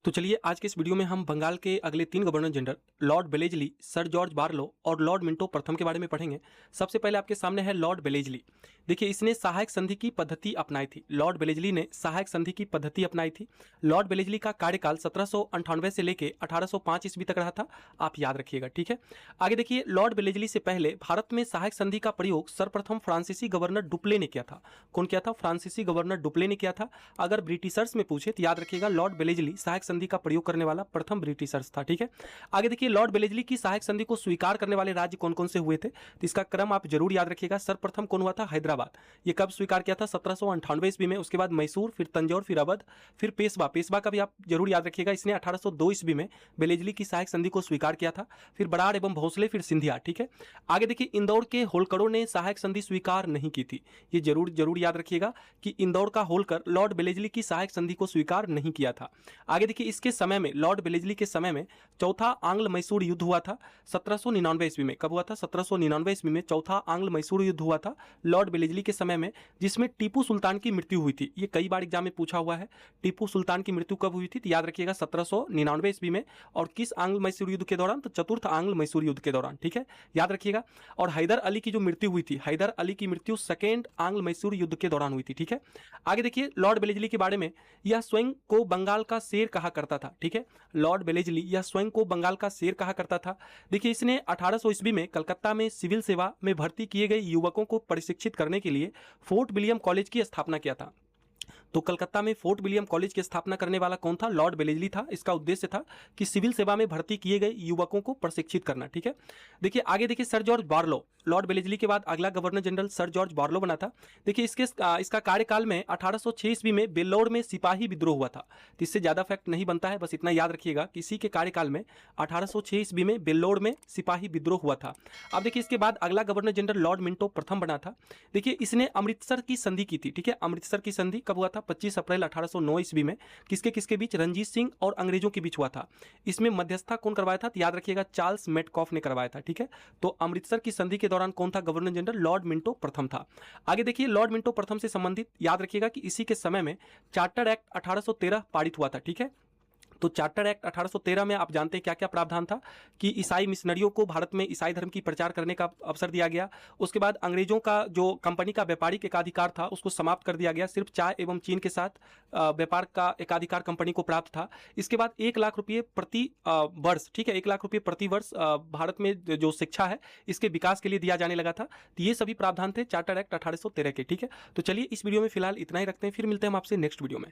तो चलिए आज के इस वीडियो में हम बंगाल के अगले 3 governor general lord Wellesley, sir George Barlow और लॉर्ड मिंटो प्रथम के बारे में पढ़ेंगे। सबसे पहले आपके सामने है लॉर्ड बेलेजली। देखिए, इसने सहायक संधि की पद्धति अपनाई थी। लॉर्ड बेलेजली ने सहायक संधि की पद्धति अपनाई थी। लॉर्ड बेलेजली का कार्यकाल 1798 से लेकर 1805 ईस्वी तक रहा था, आप याद रखिएगा, ठीक है। आगे देखिए, लॉर्ड बेलेजली से पहले भारत में सहायक संधि का प्रयोग सर्वप्रथम फ्रांसीसी गवर्नर डुप्ले ने किया था। कौन किया था? फ्रांसीसी गवर्नर डुप्ले ने किया था। अगर ब्रिटिशर्स में पूछे तो याद रखिएगा, लॉर्ड बेलेजली सहायक संधि का प्रयोग करने वाला प्रथम ब्रिटिशर्स था, ठीक है। आगे देखिए, लॉर्ड बेलेजली की सहायक संधि को स्वीकार करने वाले राज्य कौन कौन से हुए थे, तो इसका क्रम आप जरूर याद रखिएगा। सर्वप्रथम कौन हुआ था? हैदराबाद। ये कब स्वीकार किया था? 1798 ईस्वी में। उसके बाद मैसूर, फिर तंजौर, फिर अवध, फिर पेशवा। पेशवा का भी आप जरूर याद रखिएगा, इसने 1802 ईस्वी में बेलेजली की सहायक संधि को स्वीकार किया था। फिर बराड़ एवं भोसले, फिर सिंधिया, ठीक है। आगे देखिए, इंदौर के होलकरों ने सहायक संधि स्वीकार नहीं की थी। ये जरूर याद रखिएगा कि इंदौर का होलकर लॉर्ड बेलेजली की सहायक संधि को स्वीकार नहीं किया था। आगे देखिए, इसके समय में, लॉर्ड बेलेजली के समय में चौथा आंग्ल मैसूर युद्ध हुआ था 1799 ईस्वी में। कब हुआ था? 1799 ईस्वी में चौथा आंग्ल मैसूर युद्ध हुआ था लॉर्ड बेलेजली के समय में, जिसमें टीपू सुल्तान की मृत्यु हुई थी। ये कई बार एग्जाम में पूछा हुआ है, टीपू सुल्तान की मृत्यु कब हुई थी, तो याद रखिएगा 1799 ईस्वी में। और किस आंग्ल मैसूर युद्ध के दौरान? तो चतुर्थ आंग्ल मैसूर युद्ध के दौरान, ठीक है, याद रखिएगा। और हैदर अली की जो मृत्यु हुई थी, हैदर अली की मृत्यु सेकेंड आंग्ल मैसूर युद्ध के दौरान हुई थी, ठीक है। आगे देखिए, लॉर्ड बेलेजली के बारे में, यह स्वयं को बंगाल का शेर कहा करता था, ठीक है। लॉर्ड बेलेजली यह स्वयं को बंगाल का शेर कहा करता था। देखिए, इसने 1800 ईस्वी में कलकत्ता में सिविल सेवा में भर्ती किए गए युवकों को प्रशिक्षित करने के लिए फोर्ट विलियम कॉलेज की स्थापना किया था। तो कलकत्ता में फोर्ट विलियम कॉलेज की स्थापना करने वाला कौन था? लॉर्ड बेलेजली था। इसका उद्देश्य था कि सिविल सेवा में भर्ती किए गए युवकों को प्रशिक्षित करना, ठीक है। देखिए, आगे देखिए, सर जॉर्ज बारलो। लॉर्ड बेलेजली के बाद अगला गवर्नर जनरल सर जॉर्ज बारलो बना था। देखिए, इसका कार्यकाल में 1806 ईस्वी में बेल्लौर में सिपाही विद्रोह हुआ था। तो इससे ज्यादा फैक्ट नहीं बनता है, बस इतना याद रखिएगा कि इसी के कार्यकाल में 1806 ईस्वी में बेल्लौर में सिपाही विद्रोह हुआ था। अब देखिए, इसके बाद अगला गवर्नर जनरल लॉर्ड मिंटो प्रथम बना था। देखिए, इसने अमृतसर की संधि की थी, ठीक है। अमृतसर की संधि कब हुआ था? 25 अप्रैल 1809 ईस्वी में। किसके किसके बीच? रंजीत सिंह और अंग्रेजों के बीच हुआ था। इसमें मध्यस्थता कौन करवाया था? तो याद रखिएगा, चार्ल्स मेटकॉफ ने करवाया था, ठीक है। तो अमृतसर की संधि के दौरान कौन था गवर्नर जनरल? लॉर्ड मिंटो प्रथम था। आगे देखिए, लॉर्ड मिंटो प्रथम से संबंधित याद रखिएगा कि इसी के समय में चार्टर एक्ट 1813 पारित हुआ था, ठीक है। तो चार्टर एक्ट 1813 में आप जानते हैं क्या क्या प्रावधान था, कि ईसाई मिशनरियों को भारत में ईसाई धर्म की प्रचार करने का अवसर दिया गया। उसके बाद अंग्रेजों का जो कंपनी का व्यापारिक एकाधिकार था उसको समाप्त कर दिया गया। सिर्फ चाय एवं चीन के साथ व्यापार का एकाधिकार कंपनी को प्राप्त था। इसके बाद 1 लाख रुपये प्रति वर्ष, ठीक है, 1 लाख रुपये प्रति वर्ष भारत में जो शिक्षा है इसके विकास के लिए दिया जाने लगा था। तो ये सभी प्रावधान थे चार्टर एक्ट 1813 के, ठीक है। तो चलिए, इस वीडियो में फिलहाल इतना ही रखते हैं, फिर मिलते हैं हम आपसे नेक्स्ट वीडियो में।